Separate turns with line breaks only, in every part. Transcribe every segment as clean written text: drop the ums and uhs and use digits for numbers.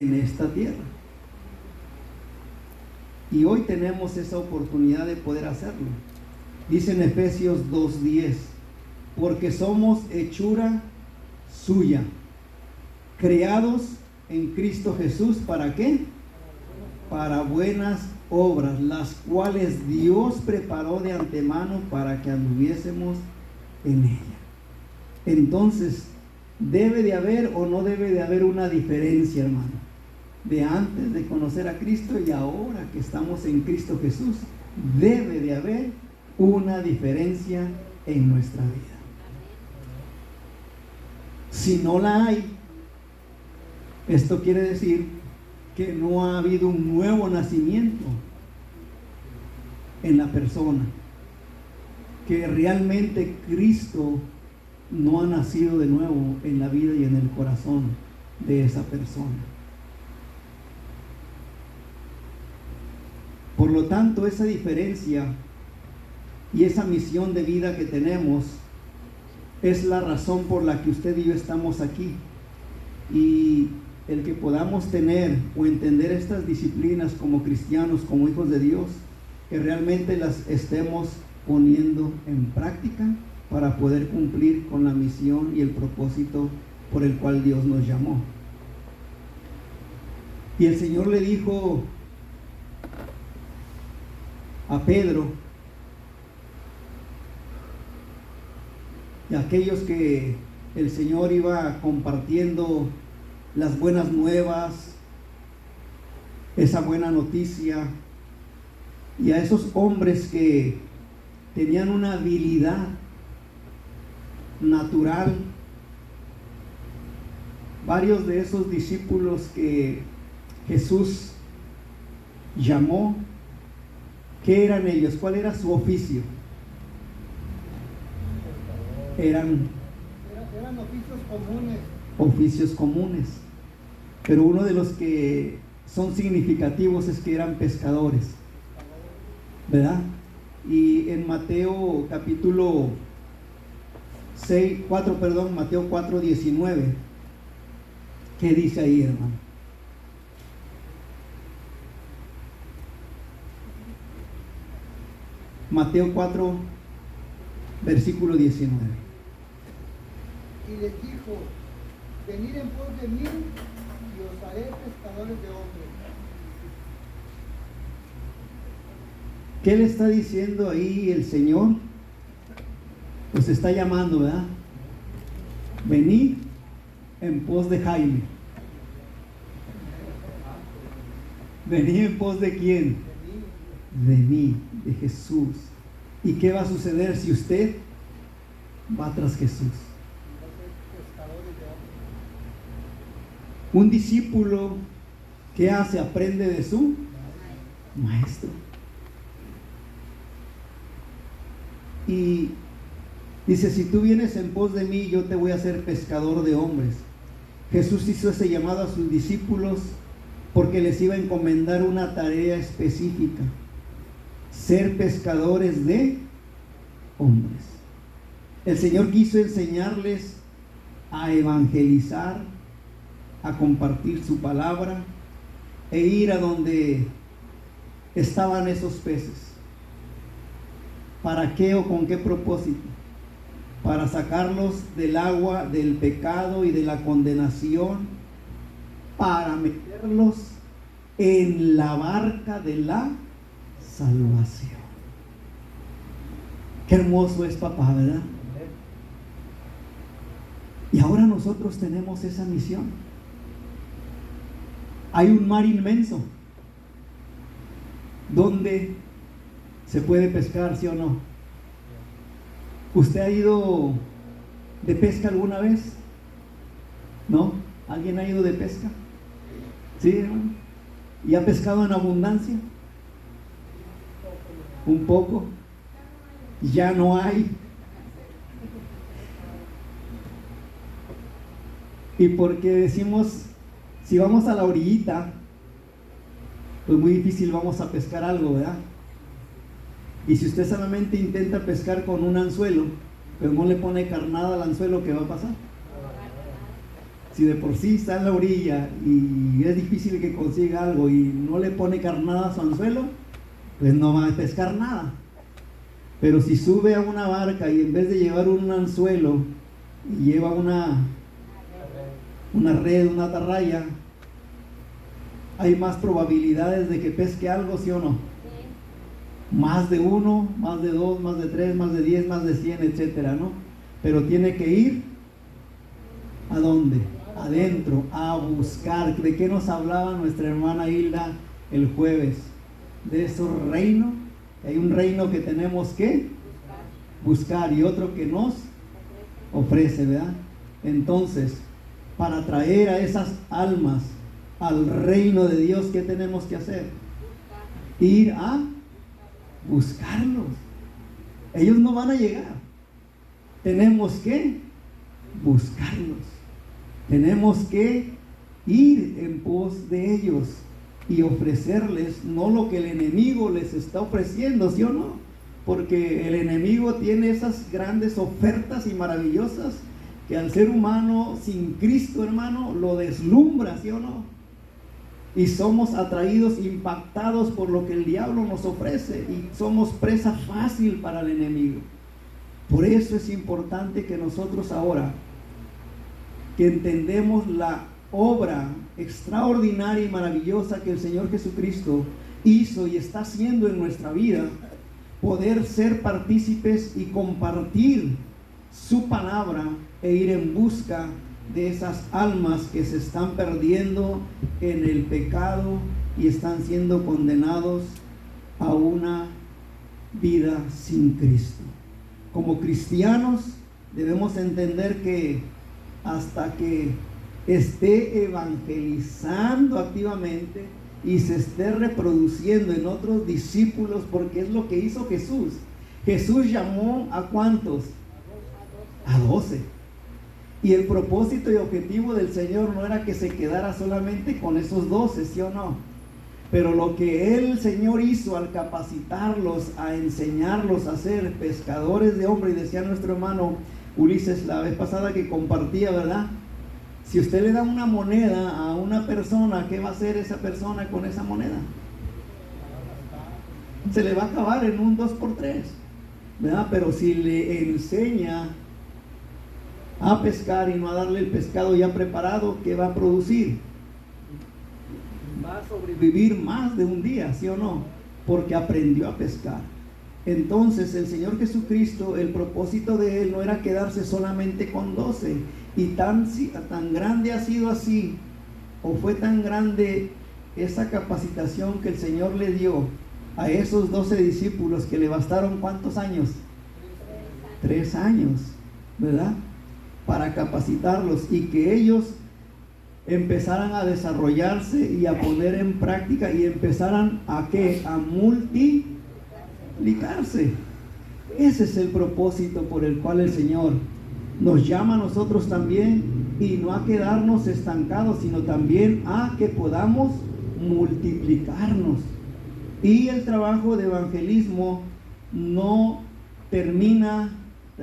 en esta tierra. Y hoy tenemos esa oportunidad de poder hacerlo. Dice en Efesios 2:10, porque somos hechura suya, creados en Cristo Jesús, ¿para qué? Para buenas obras, las cuales Dios preparó de antemano para que anduviésemos en ella. Entonces, ¿debe de haber o no debe de haber una diferencia, hermano? De antes de conocer a Cristo y ahora que estamos en Cristo Jesús, debe de haber una diferencia en nuestra vida. Si no la hay, esto quiere decir que no ha habido un nuevo nacimiento en la persona, que realmente Cristo no ha nacido de nuevo en la vida y en el corazón de esa persona. Por lo tanto, esa diferencia y esa misión de vida que tenemos es la razón por la que usted y yo estamos aquí. Y el que podamos tener o entender estas disciplinas como cristianos, como hijos de Dios, que realmente las estemos poniendo en práctica para poder cumplir con la misión y el propósito por el cual Dios nos llamó. Y el Señor le dijo a Pedro y a aquellos que el Señor iba compartiendo las buenas nuevas, esa buena noticia, y a esos hombres que tenían una habilidad natural, varios de esos discípulos que Jesús llamó, ¿qué eran ellos? ¿Cuál era su oficio? Eran oficios comunes. Oficios comunes. Pero uno de los que son significativos es que eran pescadores, ¿verdad? Y en Mateo capítulo 4:19, ¿qué dice ahí, hermano? Mateo 4, versículo 19.
Y les dijo: venid en pos de mí, y os haré pescadores de hombres.
¿Qué le está diciendo ahí el Señor? Pues está llamando, ¿verdad? Venid en pos de Jaime. Venid en pos de quién? De mí, de Jesús. ¿Y qué va a suceder si usted va tras Jesús? Un discípulo, ¿qué hace? Aprende de su maestro. Y dice: si tú vienes en pos de mí, yo te voy a hacer pescador de hombres. Jesús hizo ese llamado a sus discípulos porque les iba a encomendar una tarea específica: ser pescadores de hombres. El Señor quiso enseñarles a evangelizar, a compartir su palabra e ir a donde estaban esos peces. ¿Para qué o con qué propósito? Para sacarlos del agua del pecado y de la condenación, para meterlos en la barca de la salvación. Qué hermoso es, papá, ¿verdad? Y ahora nosotros tenemos esa misión. Hay un mar inmenso donde se puede pescar, ¿sí o no? ¿Usted ha ido de pesca alguna vez? ¿No? ¿Alguien ha ido de pesca? ¿Sí, hermano? ¿Y ha pescado en abundancia? Un poco. Ya no hay. Y porque decimos, si vamos a la orillita, pues muy difícil vamos a pescar algo, ¿verdad? Y si usted solamente intenta pescar con un anzuelo, pero no le pone carnada al anzuelo, ¿qué va a pasar? Si de por sí está en la orilla y es difícil que consiga algo y no le pone carnada a su anzuelo, pues no va a pescar nada. Pero si sube a una barca y en vez de llevar un anzuelo, lleva una red, una atarraya, hay más probabilidades de que pesque algo, ¿sí o no? Más de uno, más de dos, más de tres, más de 10, más de 100, etcétera, ¿no? Pero tiene que ir ¿a dónde? Adentro, a buscar. ¿De qué nos hablaba nuestra hermana Hilda el jueves? De esos reinos. Hay un reino que tenemos que buscar y otro que nos ofrece, ¿verdad? Entonces, para traer a esas almas al reino de Dios, ¿qué tenemos que hacer? Ir a buscarlos. Ellos no van a llegar. Tenemos que buscarlos. Tenemos que ir en pos de ellos y ofrecerles no lo que el enemigo les está ofreciendo, ¿sí o no? Porque el enemigo tiene esas grandes ofertas y maravillosas que al ser humano sin Cristo, hermano, lo deslumbra, ¿sí o no? Y somos atraídos, impactados por lo que el diablo nos ofrece y somos presa fácil para el enemigo. Por eso es importante que nosotros ahora, que entendemos la obra extraordinaria y maravillosa que el Señor Jesucristo hizo y está haciendo en nuestra vida, poder ser partícipes y compartir su palabra e ir en busca de esas almas que se están perdiendo en el pecado y están siendo condenados a una vida sin Cristo. Como cristianos debemos entender que hasta que esté evangelizando activamente y se esté reproduciendo en otros discípulos, porque es lo que hizo Jesús. Jesús llamó ¿a cuántos? A 12. Y el propósito y objetivo del Señor no era que se quedara solamente con esos 12, ¿sí o no? Pero lo que el Señor hizo al capacitarlos, a enseñarlos a ser pescadores de hombres, y decía nuestro hermano Ulises la vez pasada que compartía, ¿verdad? Si usted le da una moneda a una persona, ¿qué va a hacer esa persona con esa moneda? Se le va a acabar en un 2x3, ¿verdad? Pero si le enseña a pescar y no a darle el pescado ya preparado, ¿qué va a producir? Va a sobrevivir más de un día, ¿sí o no? Porque aprendió a pescar. Entonces el Señor Jesucristo, el propósito de Él no era quedarse solamente con 12. Y tan grande ha sido así, o fue tan grande esa capacitación que el Señor le dio a esos 12 discípulos, que le bastaron ¿cuántos años? 3 años, ¿verdad? Para capacitarlos y que ellos empezaran a desarrollarse y a poner en práctica y empezaran a ¿qué? A multiplicarse. Ese es el propósito por el cual el Señor nos llama a nosotros también, y no a quedarnos estancados, sino también a que podamos multiplicarnos. Y el trabajo de evangelismo no termina,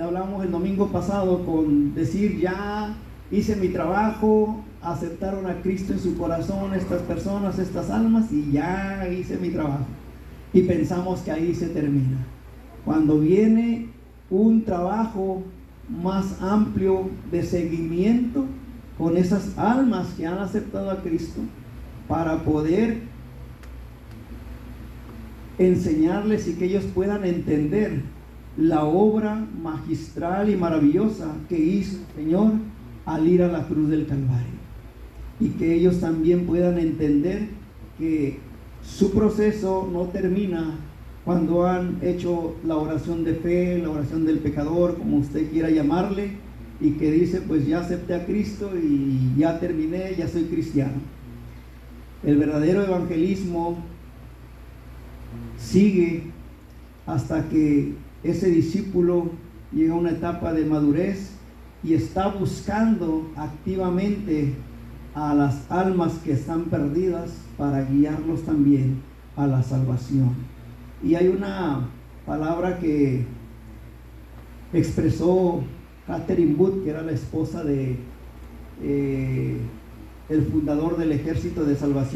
hablamos el domingo pasado, con decir ya hice mi trabajo, aceptaron a Cristo en su corazón estas personas, estas almas, y ya hice mi trabajo. Y pensamos que ahí se termina. Cuando viene un trabajo más amplio de seguimiento con esas almas que han aceptado a Cristo, para poder enseñarles y que ellos puedan entender la obra magistral y maravillosa que hizo el Señor al ir a la cruz del Calvario, y que ellos también puedan entender que su proceso no termina cuando han hecho la oración de fe, la oración del pecador, como usted quiera llamarle, y que dice, pues ya acepté a Cristo y ya terminé, ya soy cristiano. El verdadero evangelismo sigue hasta que ese discípulo llega a una etapa de madurez y está buscando activamente a las almas que están perdidas para guiarlos también a la salvación. Y hay una palabra que expresó Catherine Booth, que era la esposa de el fundador del Ejército de Salvación